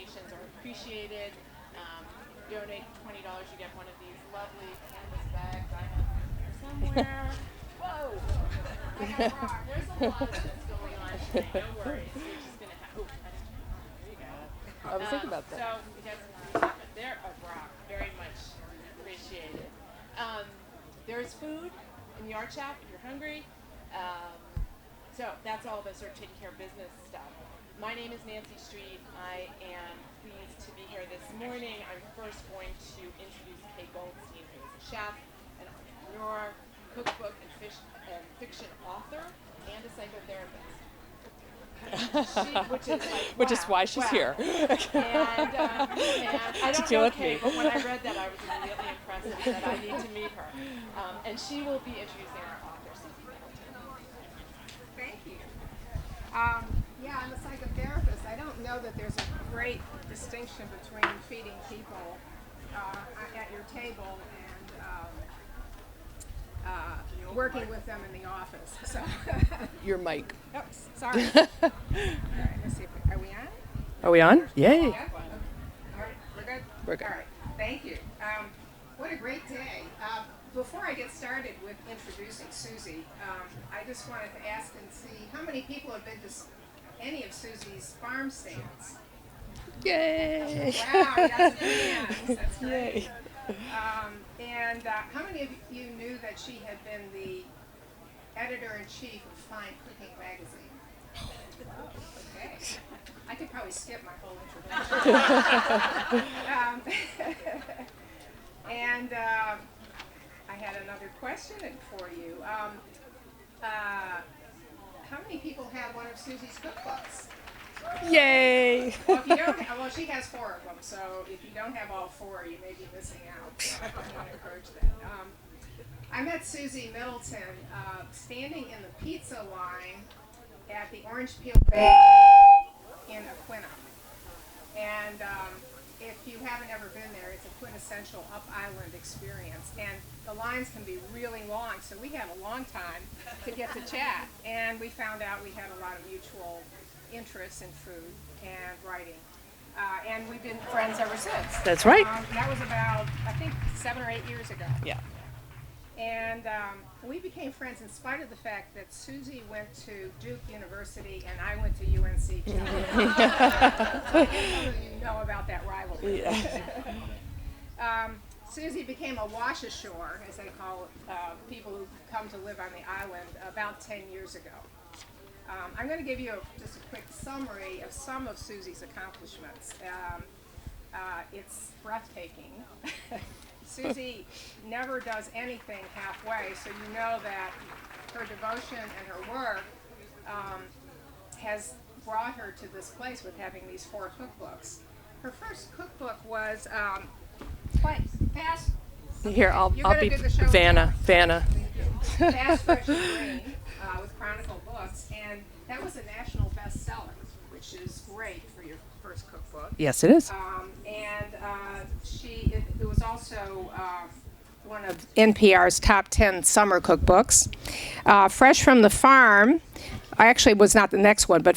donations are appreciated. Donate $20, you get one of these lovely canvas bags. I have one here somewhere. Whoa! I got rock. There's a lot of this going on today. No worries. We're just going to have. Oh, there you go. I was thinking about that. So, you guys can see, they're a rock. Very much appreciated. There's food in the art shop if you're hungry. So that's all the sort of taking care of business stuff. My name is Nancy Street. I am pleased to be here this morning. I'm first going to introduce Kay Goldstein, who is a chef, an entrepreneur, cookbook and fiction author, and a psychotherapist. Which is why she's here. And I don't know Kay, but when I read that, I was immediately impressed and said I need to meet her. And she will be introducing our author, Susie Middleton. Thank you. Yeah, I'm a psychotherapist. I don't know that there's a great distinction between feeding people at your table and working with them in the office. So Your mic. oops, sorry. All right, let's see. Are we on? Are we on? Yay. Yeah. All right, we're good? We're good. All right, thank you. What a great day. Before I get started with introducing Susie, I just wanted to ask and see how many people have been to any of Susie's farm stands. Yay. Wow, you got some hands. That's great. Yay. And how many of you knew that she had been the editor-in-chief of Fine Cooking magazine? Okay. I could probably skip my whole introduction. And I had another question for you. How many people have one of Susie's cookbooks? Yay. Well, if you don't well, she has 4 of them, so if you don't have all 4, you may be missing out. So I want to encourage that. I met Susie Middleton standing in the pizza line at the Orange Peel Bakery in Aquina. And if you haven't ever been there, it's a quintessential up-island experience. And the lines can be really long, so we had a long time to get to chat. And we found out we had a lot of mutual interests in food and writing. And we've been friends ever since. That's right. That was about, I think, 7 or 8 years ago. Yeah. And we became friends in spite of the fact that Susie went to Duke University and I went to UNC. So I guess some of you know about that rivalry. Yeah. Susie became a wash-ashore, as they call people who come to live on the island, about 10 years ago. I'm going to give you just a quick summary of some of Susie's accomplishments. It's breathtaking. Susie never does anything halfway, so you know that her devotion and her work has brought her to this place with having these 4 cookbooks. Her first cookbook was Fast. Here, I'll be do the show Vanna. Fast, Fresh, and Green with Chronicle Books, and that was a national bestseller, which is great for your first cookbook. Yes, it is. It was also one of NPR's top 10 summer cookbooks. Fresh from the Farm, I actually was not the next one, but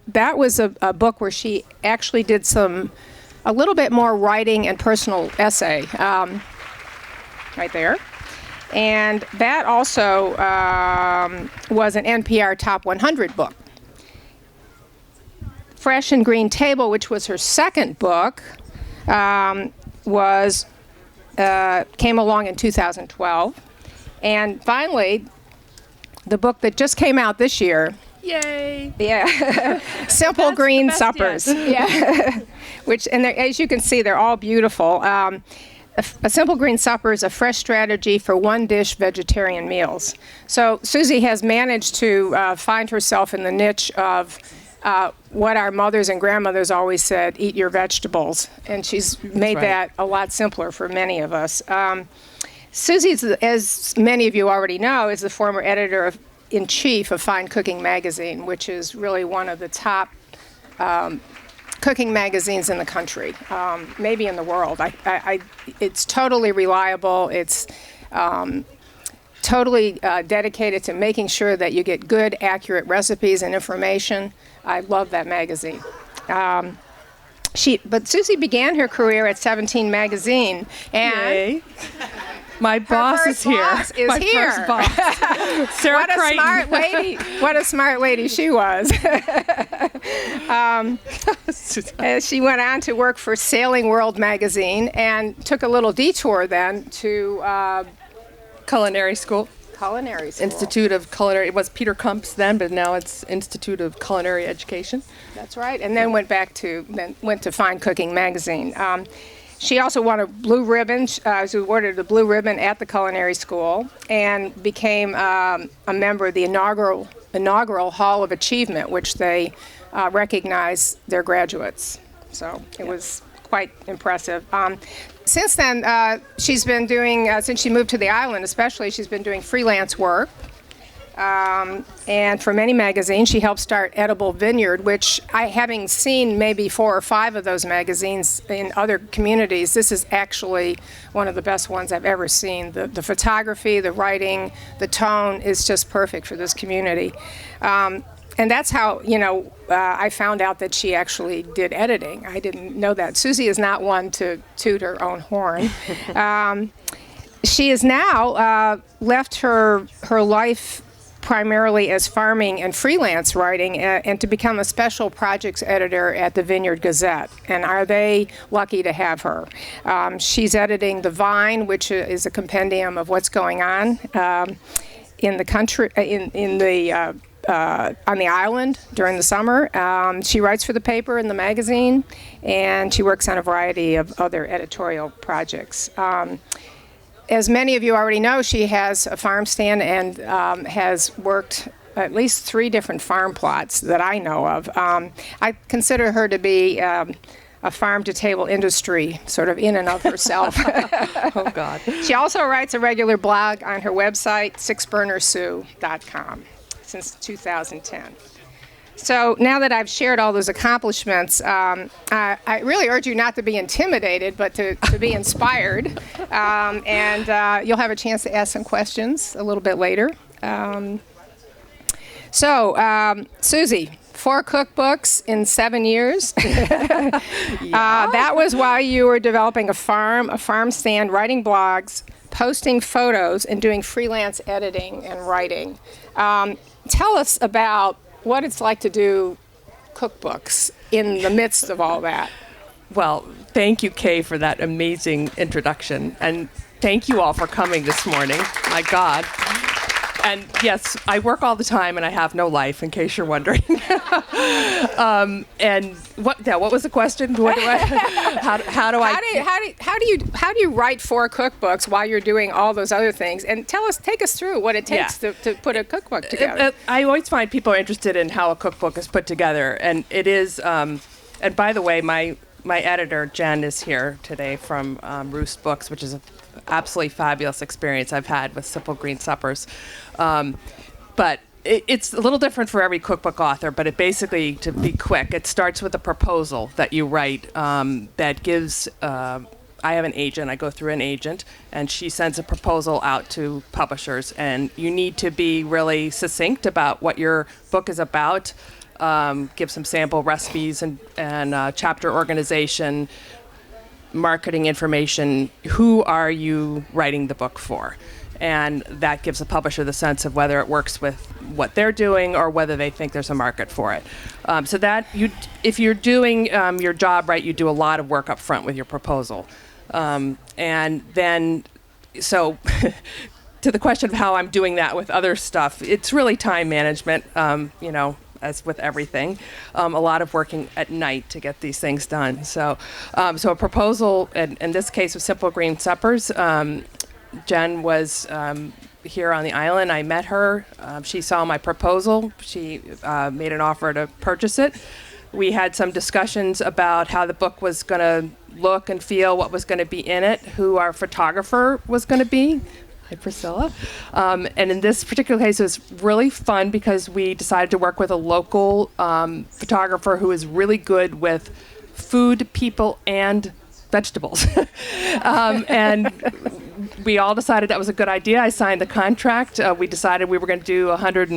that was a book where she actually did a little bit more writing and personal essay, right there. And that also was an NPR Top 100 book. Fresh and Green Table, which was her second book, came along in 2012. And finally, the book that just came out this year. Yay! Yeah, Simple Green Suppers. Yeah, as you can see, they're all beautiful. A Simple Green Supper is a fresh strategy for one-dish vegetarian meals. So Susie has managed to find herself in the niche of what our mothers and grandmothers always said, eat your vegetables. And she's made that a lot simpler for many of us. Susie, as many of you already know, is the former editor-in-chief of Fine Cooking magazine, which is really one of the top cooking magazines in the country, maybe in the world. It's totally reliable. It's totally dedicated to making sure that you get good, accurate recipes and information. I love that magazine. But Susie began her career at 17 magazine, and Yay. My boss is here. My here. first boss. Sarah What a Crichton. smart lady! What a smart lady she was. She went on to work for Sailing World magazine and took a little detour then to Culinary school. culinary school. Institute of Culinary. It was Peter Kump's then, but now it's Institute of Culinary Education. That's right, and then went to Fine Cooking magazine. She also won a blue ribbon. She was awarded a blue ribbon at the culinary school and became a member of the inaugural Hall of Achievement, which they recognize their graduates. So it was quite impressive. Since then, she's been doing, since she moved to the island especially, she's been doing freelance work. And for many magazines, she helped start Edible Vineyard, which having seen maybe 4 or 5 of those magazines in other communities, this is actually one of the best ones I've ever seen. The photography, the writing, the tone is just perfect for this community. And that's how, I found out that she actually did editing. I didn't know that. Susie is not one to toot her own horn. She has now left her life primarily as farming and freelance writing and to become a special projects editor at the Vineyard Gazette. And are they lucky to have her? She's editing The Vine, which is a compendium of what's going on in the country, on the island during the summer. She writes for the paper and the magazine, and she works on a variety of other editorial projects. As many of you already know, she has a farm stand and has worked at least 3 different farm plots that I know of. I consider her to be a farm-to-table industry, sort of in and of herself. Oh, God. She also writes a regular blog on her website, sixburnersue.com, since 2010. So now that I've shared all those accomplishments, I really urge you not to be intimidated, but to be inspired. And you'll have a chance to ask some questions a little bit later. Susie, 4 cookbooks in 7 years. That was while you were developing a farm stand, writing blogs, posting photos, and doing freelance editing and writing. Tell us about what it's like to do cookbooks in the midst of all that. Well, thank you, Kay, for that amazing introduction. And thank you all for coming this morning. My God. And yes, I work all the time and I have no life, in case you're wondering. And what was the question? How do you write 4 cookbooks while you're doing all those other things? And take us through what it takes to put a cookbook together. I always find people are interested in how a cookbook is put together, and it is. And by the way, my editor Jen is here today from Roost Books, which is an absolutely fabulous experience I've had with Simple Green Suppers. But it's a little different for every cookbook author, but it basically, to be quick, it starts with a proposal that you write that gives, I have an agent, I go through an agent, and she sends a proposal out to publishers, and you need to be really succinct about what your book is about, give some sample recipes and chapter organization, marketing information, who are you writing the book for? And that gives the publisher the sense of whether it works with what they're doing or whether they think there's a market for it. So that if you're doing your job right, you do a lot of work up front with your proposal. And then, so to the question of how I'm doing that with other stuff, it's really time management, as with everything, a lot of working at night to get these things done. So a proposal, in this case with Simple Green Suppers, Jen was here on the island. I met her. She saw my proposal. She made an offer to purchase it. We had some discussions about how the book was going to look and feel, what was going to be in it, who our photographer was going to be. Hi, Priscilla. And in this particular case, it was really fun because we decided to work with a local photographer who is really good with food, people, and vegetables. And we all decided that was a good idea. I signed the contract. We decided we were going to do 100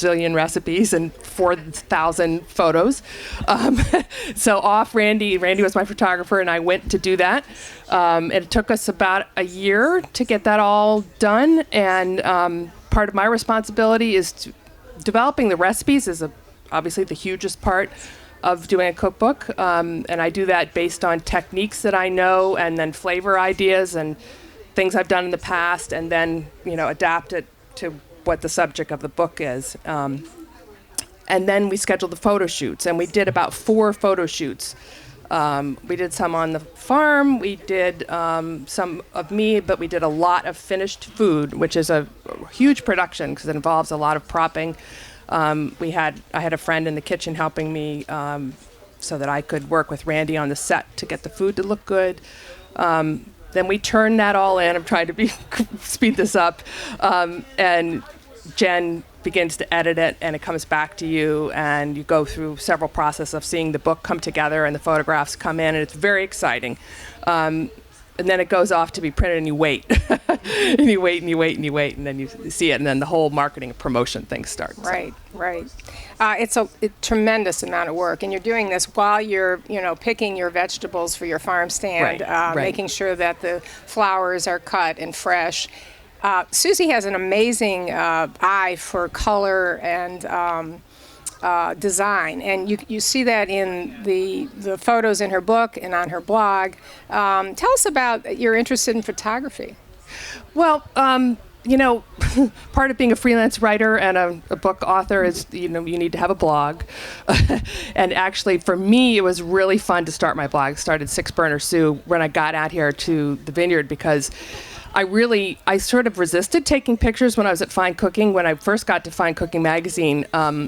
zillion recipes and 4,000 photos. So off Randy was my photographer, and I went to do that. It took us about a year to get that all done. And part of my responsibility is developing the recipes is obviously the hugest part of doing a cookbook. And I do that based on techniques that I know, and then flavor ideas and things I've done in the past, and then, adapt it to what the subject of the book is. And then we scheduled the photo shoots, and we did about 4 photo shoots. We did some on the farm, we did some of me, but we did a lot of finished food, which is a huge production because it involves a lot of propping. I had a friend in the kitchen helping me so that I could work with Randy on the set to get the food to look good. Then we turned that all in. I'm trying to speed this up. And Jen begins to edit it, and it comes back to you, and you go through several processes of seeing the book come together and the photographs come in, and it's very exciting. And then it goes off to be printed, and you wait. And you wait, and you wait, and you wait, and then you see it, and then the whole marketing and promotion thing starts. Right. It's a tremendous amount of work, and you're doing this while you're, picking your vegetables for your farm stand, Right. Making sure that the flowers are cut and fresh. Susie has an amazing eye for color and design, and you see that in the photos in her book and on her blog. Tell us about your interest in photography. Well, part of being a freelance writer and a book author is, you need to have a blog. And actually, for me, it was really fun to start my blog. I started Six Burner Sue when I got out here to the vineyard because I sort of resisted taking pictures when I was at Fine Cooking. When I first got to Fine Cooking magazine,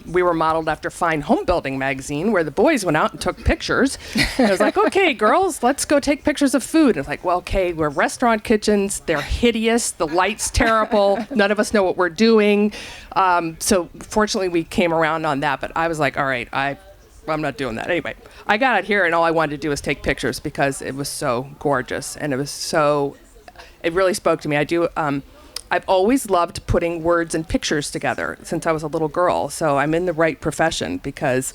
we were modeled after Fine Home Building magazine, where the boys went out and took pictures. And I was like, okay, girls, let's go take pictures of food. And it's like, well, okay, we're restaurant kitchens. They're hideous. The light's terrible. None of us know what we're doing. So fortunately, we came around on that. But I was like, all right, I'm not doing that. Anyway, I got out here, and all I wanted to do was take pictures because it was so gorgeous, and it really spoke to me. I've always loved putting words and pictures together since I was a little girl. So I'm in the right profession because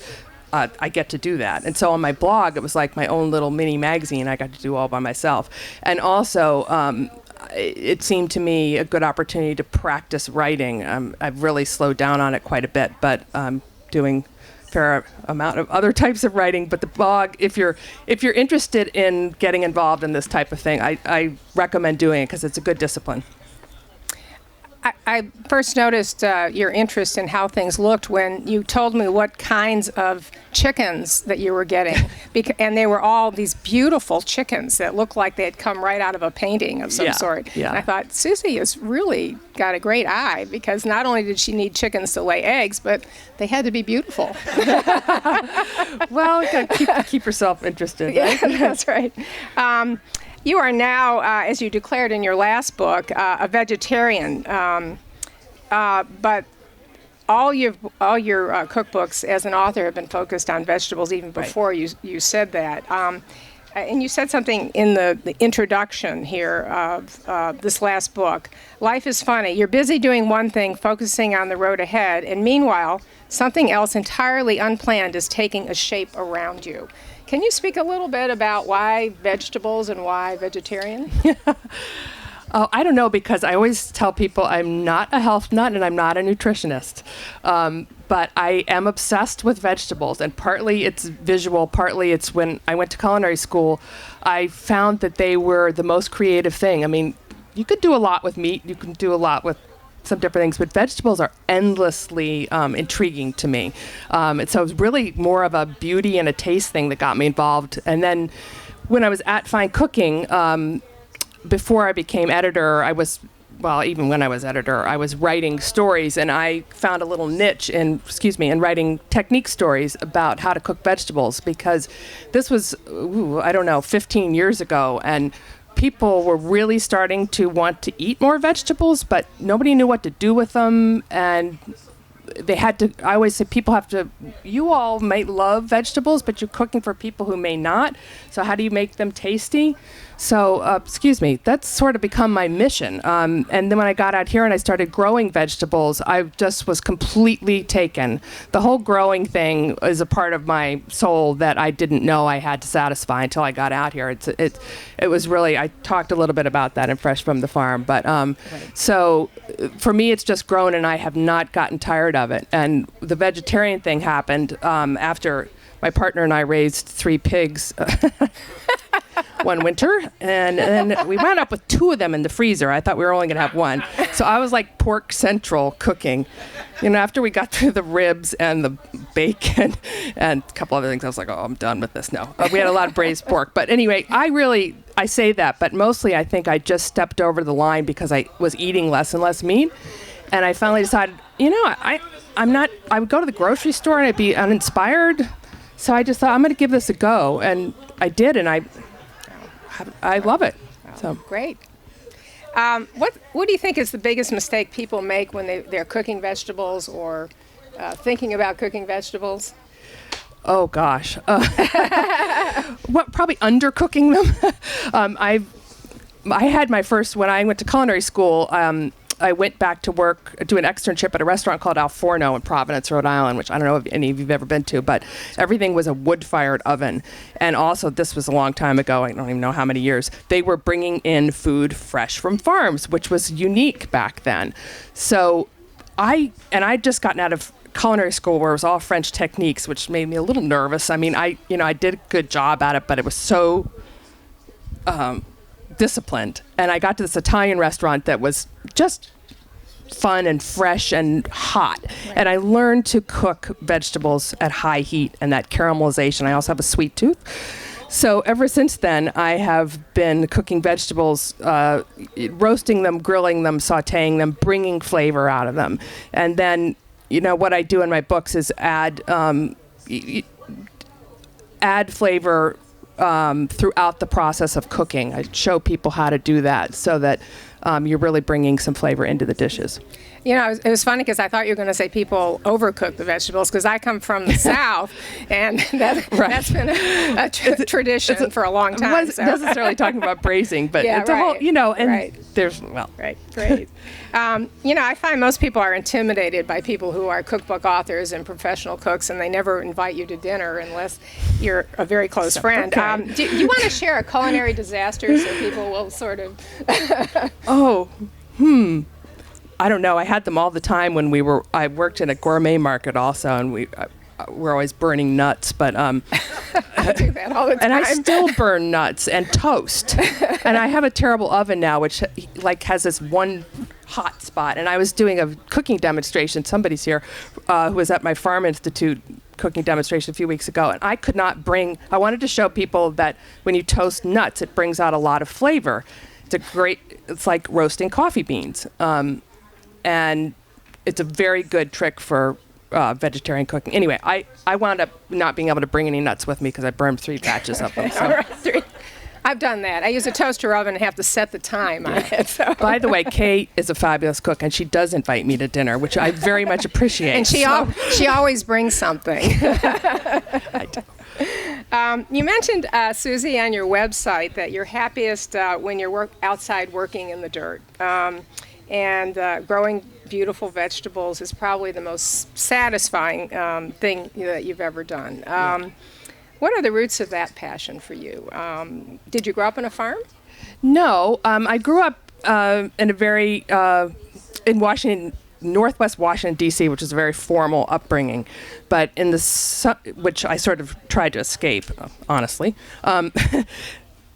I get to do that. And so on my blog, it was like my own little mini magazine I got to do all by myself. And also, it seemed to me a good opportunity to practice writing. I've really slowed down on it quite a bit, but I'm doing fair amount of other types of writing. But the blog, if you're interested in getting involved in this type of thing, I recommend doing it because it's a good discipline. I first noticed your interest in how things looked when you told me what kinds of chickens that you were getting. And they were all these beautiful chickens that looked like they had come right out of a painting of some sort. Yeah. And I thought, Susie has really got a great eye, because not only did she need chickens to lay eggs, but they had to be beautiful. Well, you gotta keep yourself interested, right? Yeah, that's right. You are now, as you declared in your last book, a vegetarian, but all your cookbooks as an author have been focused on vegetables even before you said that. And you said something in the introduction here of this last book. Life is funny. You're busy doing one thing, focusing on the road ahead, and meanwhile, something else entirely unplanned is taking a shape around you. Can you speak a little bit about why vegetables and why vegetarian? Oh, I don't know, because I always tell people I'm not a health nut and I'm not a nutritionist. But I am obsessed with vegetables, and partly it's visual, partly it's when I went to culinary school, I found that they were the most creative thing. I mean, you could do a lot with meat, you can do a lot with some different things, but vegetables are endlessly intriguing to me. And so it was really more of a beauty and a taste thing that got me involved. And then when I was at Fine Cooking, before I became editor, even when I was editor, I was writing stories, and I found a little niche in writing technique stories about how to cook vegetables, because this was, 15 years ago, and people were really starting to want to eat more vegetables, but nobody knew what to do with them, and they had to, I always say people have to, you all might love vegetables, but you're cooking for people who may not. So how do you make them tasty? So, that's sort of become my mission. And then when I got out here and I started growing vegetables, I just was completely taken. The whole growing thing is a part of my soul that I didn't know I had to satisfy until I got out here. It was really, I talked a little bit about that in Fresh from the Farm. But so for me, it's just grown and I have not gotten tired of it. And the vegetarian thing happened after my partner and I raised 3 pigs one winter, and we wound up with 2 of them in the freezer. I thought we were only going to have 1. So I was like pork central cooking. After we got through the ribs and the bacon and a couple other things, I was like, oh, I'm done with this now. We had a lot of braised pork. But anyway, I say that, but mostly I think I just stepped over the line because I was eating less and less meat. And I finally decided, I would go to the grocery store and I'd be uninspired. So I just thought, I'm going to give this a go. And I did, and I love it. So great. What do you think is the biggest mistake people make when they're cooking vegetables or thinking about cooking vegetables? Oh gosh, probably undercooking them. I had my first when I went to culinary school. I went back to work, do an externship at a restaurant called Al Forno in Providence, Rhode Island, which I don't know if any of you've ever been to, but everything was a wood-fired oven. And also, this was a long time ago, I don't even know how many years, they were bringing in food fresh from farms, which was unique back then. So I'd just gotten out of culinary school where it was all French techniques, which made me a little nervous. I mean, I did a good job at it, but it was so disciplined. And I got to this Italian restaurant that was just fun and fresh and hot. Right. And I learned to cook vegetables at high heat and that caramelization. I also have a sweet tooth. So ever since then, I have been cooking vegetables, roasting them, grilling them, sautéing them, bringing flavor out of them. And then, what I do in my books is add flavor throughout the process of cooking. I show people how to do that so that you're really bringing some flavor into the dishes. It was funny because I thought you were going to say people overcook the vegetables because I come from the South, and that's been a tradition for a long time. I wasn't necessarily talking about braising, but it's a whole, there's, Right, great. I find most people are intimidated by people who are cookbook authors and professional cooks, and they never invite you to dinner unless you're a very close friend. Okay. Do you want to share a culinary disaster so people will sort of... I don't know. I had them all the time when I worked in a gourmet market also, and we're always burning nuts, but I do that all the time. And I still burn nuts and toast. And I have a terrible oven now, which has this one hot spot. And I was doing a cooking demonstration. Somebody's here who was at my Farm Institute cooking demonstration a few weeks ago, and I could not I wanted to show people that when you toast nuts, it brings out a lot of flavor. It's like roasting coffee beans. And it's a very good trick for vegetarian cooking. Anyway, I wound up not being able to bring any nuts with me because I burned 3 batches of them. So. I've done that. I use a toaster oven and have to set the time on it. So. By the way, Kate is a fabulous cook, and she does invite me to dinner, which I very much appreciate. And she always brings something. I do. You mentioned, Susie, on your website that you're happiest when you're outside working in the dirt. And growing beautiful vegetables is probably the most satisfying thing that you've ever done. What are the roots of that passion for you? Did you grow up on a farm? No, I grew up in Washington, Northwest Washington, D.C., which is a very formal upbringing, but which I sort of tried to escape, honestly.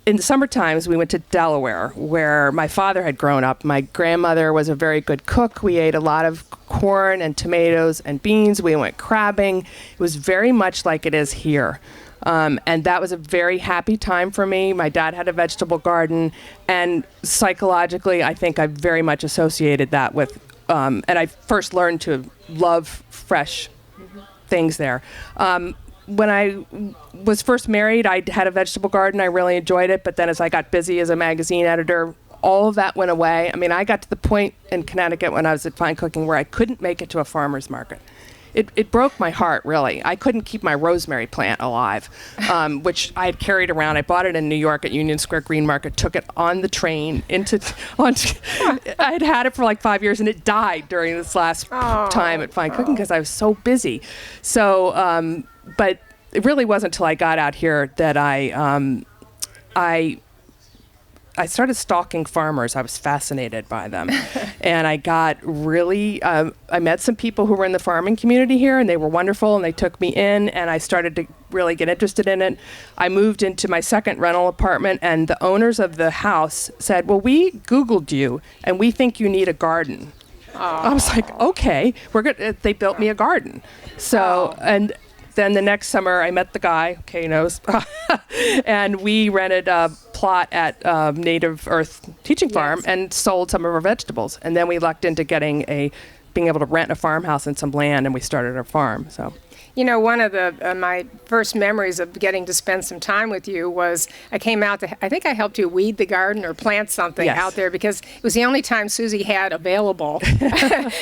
In the summer times, we went to Delaware, where my father had grown up. My grandmother was a very good cook. We ate a lot of corn and tomatoes and beans. We went crabbing. It was very much like it is here. And that was a very happy time for me. My dad had a vegetable garden, and psychologically, I think I very much associated that with, and I first learned to love fresh things there. When I was first married, I had a vegetable garden. I really enjoyed it. But then as I got busy as a magazine editor, all of that went away. I mean, I got to the point in Connecticut when I was at Fine Cooking where I couldn't make it to a farmer's market. It broke my heart, really. I couldn't keep my rosemary plant alive, which I had carried around. I bought it in New York at Union Square Green Market, took it on the train I had it for like 5 years, and it died during this last time at Fine Cooking because I was so busy. So, but it really wasn't until I got out here that I started stalking farmers. I was fascinated by them. And I got really, I met some people who were in the farming community here, and they were wonderful, and they took me in, and I started to really get interested in it. I moved into my second rental apartment, and the owners of the house said, well, we Googled you, and we think you need a garden. I was like, okay, we're good. They built me a garden. So, and then the next summer, I met the guy, Kay knows, and we rented a plot at Native Earth Teaching Farm and sold some of our vegetables. And then we lucked into being able to rent a farmhouse and some land, and we started our farm. So. You know, one of my first memories of getting to spend some time with you was I came out to, I think I helped you weed the garden or plant something out there because it was the only time Susie had available.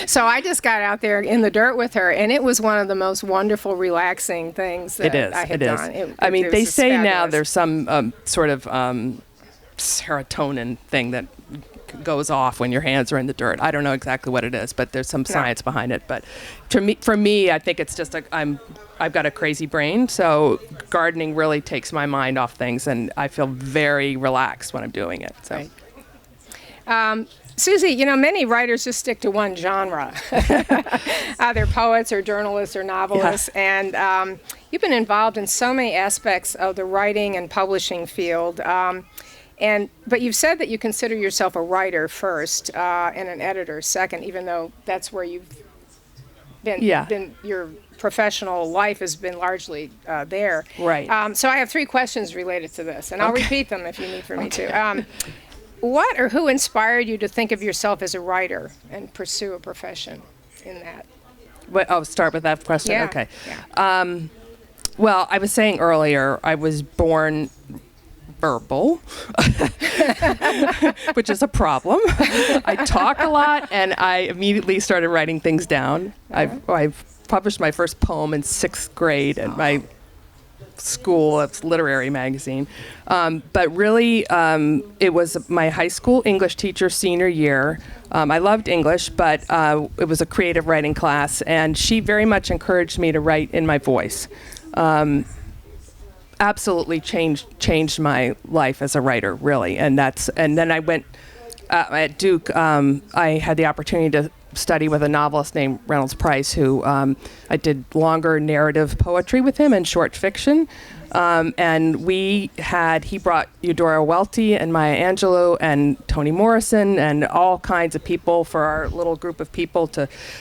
So I just got out there in the dirt with her, and it was one of the most wonderful, relaxing things that I had done. I mean, they say fabulous. Now there's some sort of serotonin thing that goes off when your hands are in the dirt. I don't know exactly what it is, but there's some science behind it. But for me, I think it's just I've got a crazy brain, so gardening really takes my mind off things, and I feel very relaxed when I'm doing it. So. Right. Susie, you know, many writers just stick to one genre. They're poets or journalists or novelists, and you've been involved in so many aspects of the writing and publishing field. But you've said that you consider yourself a writer first and an editor second, even though that's where you've been your professional life has been largely there. Right. So I have 3 questions related to this, and I'll repeat them if you need for me to. What or who inspired you to think of yourself as a writer and pursue a profession in that? Start with that question? Yeah. Okay. Yeah. Well, I was saying earlier, I was born verbal, which is a problem. I talk a lot, and I immediately started writing things down. I've published my first poem in 6th grade at my school. It's literary magazine. But really, it was my high school English teacher senior year. I loved English, but it was a creative writing class, and she very much encouraged me to write in my voice. Absolutely changed my life as a writer, really. And then I went at Duke. I had the opportunity to study with a novelist named Reynolds Price, who I did longer narrative poetry with him and short fiction. And he brought Eudora Welty and Maya Angelou and Toni Morrison and all kinds of people for our little group of people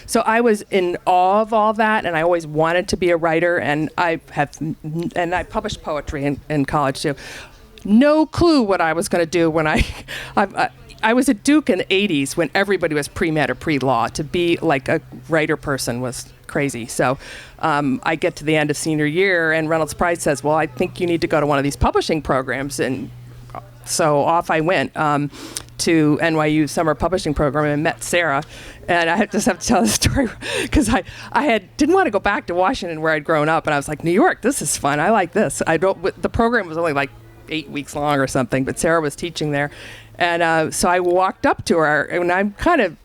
so I was in awe of all that, and I always wanted to be a writer, and I published poetry in college too. No clue what I was going to do when I was at Duke in the 80s when everybody was pre-med or pre-law. To be like a writer person was crazy. So I get to the end of senior year, and Reynolds Price says, well, I think you need to go to one of these publishing programs. And so off I went to NYU summer publishing program and met Sarah. And I just have to tell the story because I didn't want to go back to Washington where I'd grown up. And I was like, New York, this is fun. I like this. The program was only like 8 weeks long or something, but Sarah was teaching there. And so I walked up to her, and I'm kind of,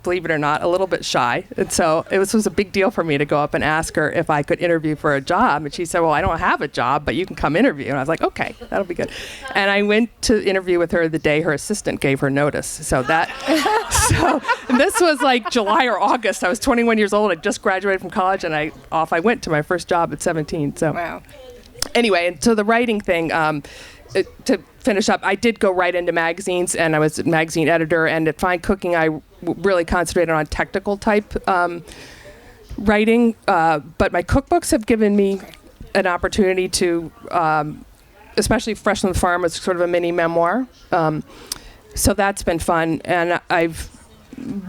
believe it or not, a little bit shy. And so it was a big deal for me to go up and ask her if I could interview for a job. And she said, well, I don't have a job, but you can come interview. And I was like, okay, that'll be good. And I went to interview with her the day her assistant gave her notice. So this was like July or August. I was 21 years old. I just graduated from college, and I went to my first job at 17. So wow. Anyway, and so the writing thing, to finish up, I did go right into magazines, and I was a magazine editor, and at Fine Cooking I really concentrated on technical type writing, but my cookbooks have given me an opportunity to, especially Fresh from the Farm, it's sort of a mini memoir, so that's been fun. And I've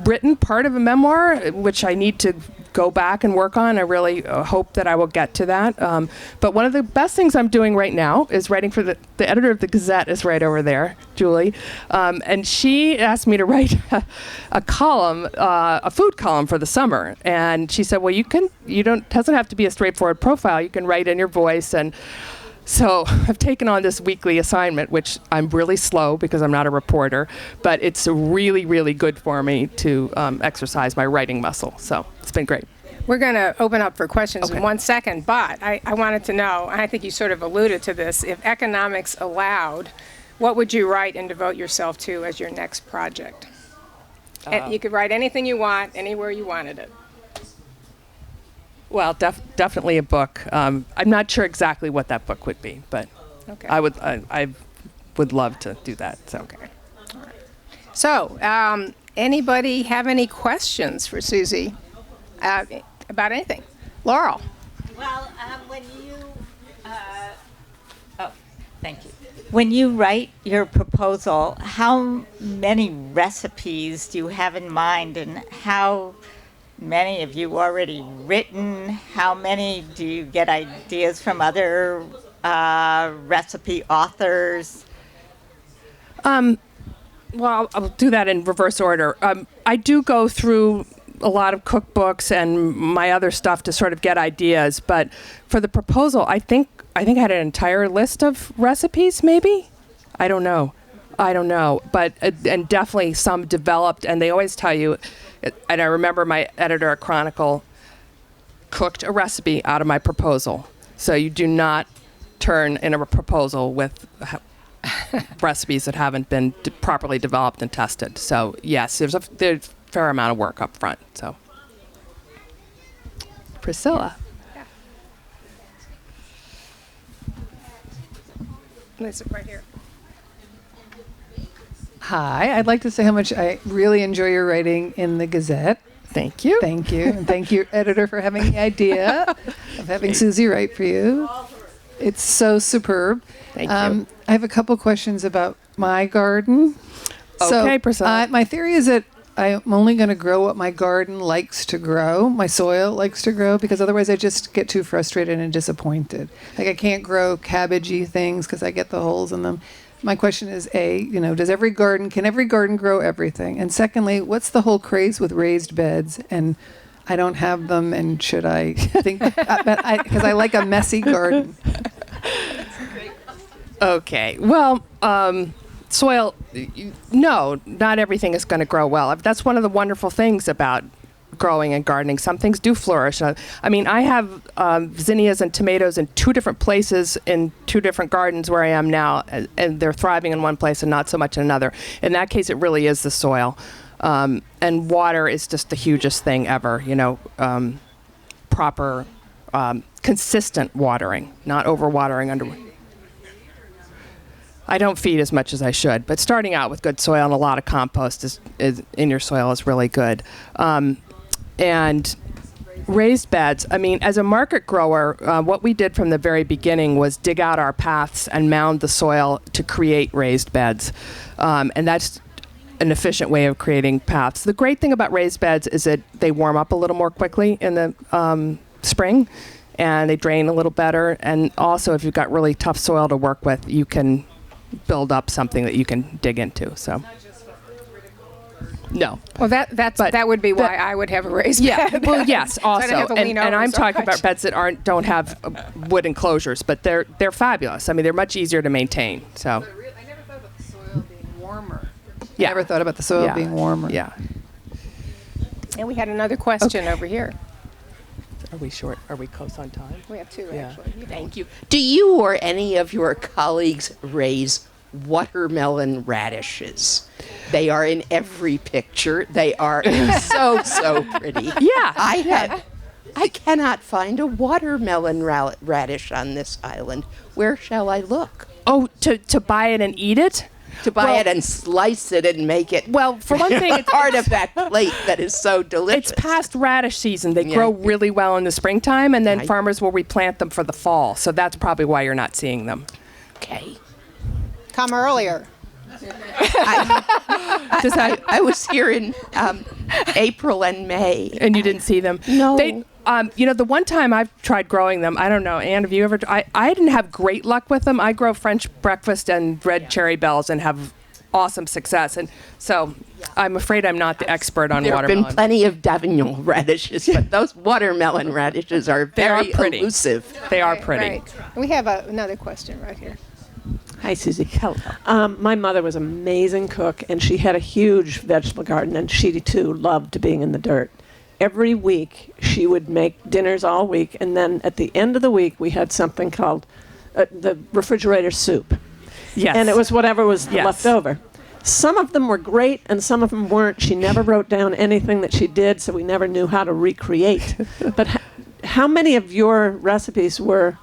written part of a memoir, which I need to go back and work on. I really hope that I will get to that. But one of the best things I'm doing right now is writing for the editor of the Gazette is right over there, Julie. And she asked me to write a column, a food column for the summer. And she said, well, doesn't have to be a straightforward profile. You can write in your voice. And so I've taken on this weekly assignment, which I'm really slow because I'm not a reporter, but it's really, really good for me to exercise my writing muscle. So it's been great. We're going to open up for questions in 1 second, but I wanted to know, and I think you sort of alluded to this, if economics allowed, what would you write and devote yourself to as your next project? And you could write anything you want, anywhere you wanted it. Well, definitely a book. I'm not sure exactly what that book would be, but I would love to do that. So. Okay. All right. So, anybody have any questions for Susie about anything? Laurel. Well, thank you. When you write your proposal, how many recipes do you have in mind, and how many have you already written? How many do you get ideas from other recipe authors? Well, I'll do that in reverse order. I do go through a lot of cookbooks and my other stuff to sort of get ideas, but for the proposal, I think I had an entire list of recipes, maybe? I don't know, but and definitely some developed, and they always tell you, and I remember my editor at Chronicle cooked a recipe out of my proposal. So you do not turn in a proposal with recipes that haven't been properly developed and tested. So yes, there's a fair amount of work up front. So Priscilla. Yeah. Lisa, right here. Hi, I'd like to say how much I really enjoy your writing in the Gazette. Thank you. Thank you. And thank you, editor, for having the idea of having Susie write for you. It's so superb. Thank you. I have a couple questions about my garden. Okay, Priscilla. My theory is that I'm only going to grow what my garden likes to grow, my soil likes to grow, because otherwise I just get too frustrated and disappointed. Like I can't grow cabbagey things because I get the holes in them. My question is, can every garden grow everything? And secondly, what's the whole craze with raised beds? And I don't have them, and should I think, because I like a messy garden. Okay. Well, soil, no, not everything is going to grow well. That's one of the wonderful things about growing and gardening. Some things do flourish. I mean, I have zinnias and tomatoes in 2 different places in 2 different gardens where I am now, and they're thriving in one place and not so much in another. In that case, it really is the soil. And water is just the hugest thing ever, proper, consistent watering, not overwatering under. I don't feed as much as I should, but starting out with good soil and a lot of compost is in your soil is really good. And raised beds, I mean, as a market grower, what we did from the very beginning was dig out our paths and mound the soil to create raised beds. And that's an efficient way of creating paths. The great thing about raised beds is that they warm up a little more quickly in the spring, and they drain a little better. And also, if you've got really tough soil to work with, you can build up something that you can dig into. So. No. Well, that would be why I would have a raised bed. Yeah. Well, yes. Also, so I don't have to lean and over I'm so talking much. about beds that don't have wood enclosures, but they're fabulous. I mean, they're much easier to maintain. So. I never thought about the soil being warmer. Yeah. I never thought about the soil being warmer. Yeah. And we had another question over here. Are we short? Are we close on time? We have 2 Yeah. actually. Thank you. Do you or any of your colleagues raise watermelon radishes? They are in every picture. They are so pretty. Yeah. I cannot find a watermelon radish on this island. Where shall I look? Oh, to buy it and eat it? To buy it and slice it and make it. Well, for one thing, it's part of that plate that is so delicious. It's past radish season. They grow really well in the springtime, and then Right. farmers will replant them for the fall. So that's probably why you're not seeing them. Okay. Come earlier. I was here in April and May. And you didn't see them? No. They, the one time I've tried growing them, I don't know, Anne, have you ever? I didn't have great luck with them. I grow French breakfast and red cherry bells and have awesome success. And so I'm afraid I'm not the expert on There have watermelon. been plenty of Davignon radishes, but those watermelon radishes are very pretty. elusive. They are pretty. Right. We have another question right here. Hi, Susie. Hello. My mother was an amazing cook, and she had a huge vegetable garden, and she, too, loved being in the dirt. Every week, she would make dinners all week, and then at the end of the week, we had something called the refrigerator soup. Yes. And it was whatever was Yes. left over. Some of them were great, and some of them weren't. She never wrote down anything that she did, so we never knew how to recreate. But how many of your recipes were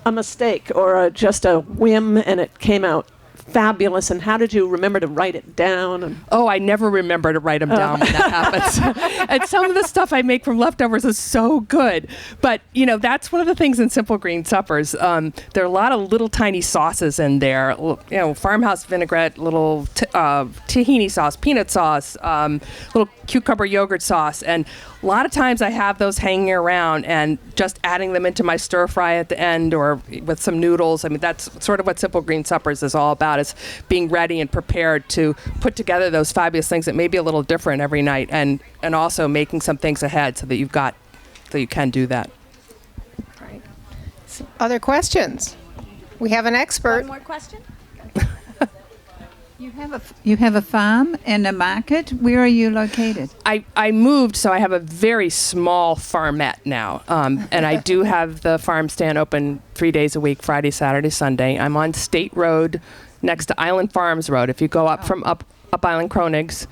a mistake or just a whim and it came out fabulous? And how did you remember to write it down? And Oh, I never remember to write them down when that happens. And some of the stuff I make from leftovers is so good. But, that's one of the things in Simple Green Suppers. There are a lot of little tiny sauces in there. Farmhouse vinaigrette, little tahini sauce, peanut sauce, little cucumber yogurt sauce. And a lot of times I have those hanging around and just adding them into my stir fry at the end or with some noodles. I mean, that's sort of what Simple Green Suppers is all about, is being ready and prepared to put together those fabulous things that may be a little different every night, and also making some things ahead so that you can do that. Right. Other questions? We have an expert. One more question? You have a farm and a market. Where are you located? I moved, so I have a very small farmette now. And I do have the farm stand open 3 days a week, Friday, Saturday, Sunday. I'm on State Road next to Island Farms Road. If you go up from up Island Kronig's,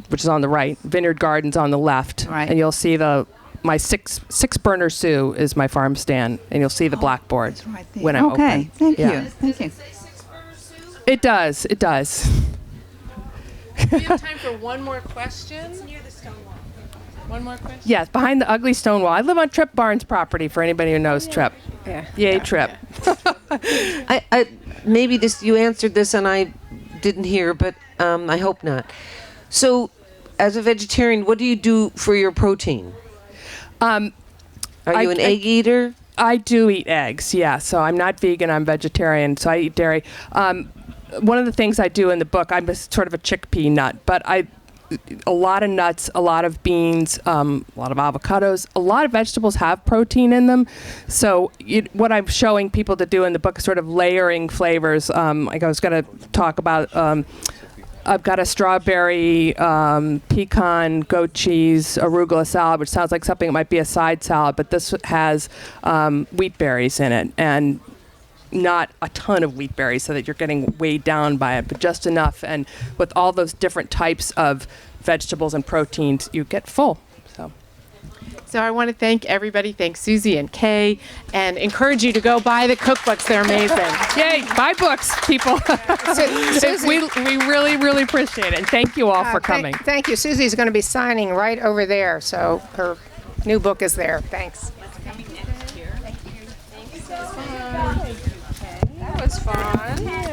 which is on the right, Vineyard Gardens on the left, Right. and you'll see my six burner Sue is my farm stand, and you'll see the blackboard Right there. when I'm okay. open. Thank Yeah. you. Thank you. It does. It does. We have time for one more question. It's near the stone wall. One more question. Yes, behind the ugly stone wall. I live on Tripp Barnes' property. For anybody who knows Tripp. Yeah. Yay, Tripp. I maybe you answered this and I didn't hear, but I hope not. So, as a vegetarian, what do you do for your protein? Are you an egg eater? I do eat eggs, yeah. So I'm not vegan, I'm vegetarian, so I eat dairy. One of the things I do in the book, I'm sort of a chickpea nut, but a lot of nuts, a lot of beans, a lot of avocados, a lot of vegetables have protein in them. So what I'm showing people to do in the book is sort of layering flavors. Like I was going to talk about, I've got a strawberry, pecan, goat cheese, arugula salad, which sounds like something that might be a side salad, but this has wheat berries in it, and not a ton of wheat berries so that you're getting weighed down by it, but just enough. And with all those different types of vegetables and proteins, you get full. So I want to thank everybody. Thank Susie and Kay, and encourage you to go buy the cookbooks. They're amazing. Yay, buy books, people. we really, really appreciate it. And thank you all for coming. Thank you. Susie's going to be signing right over there, so her new book is there. Thanks. That was fun.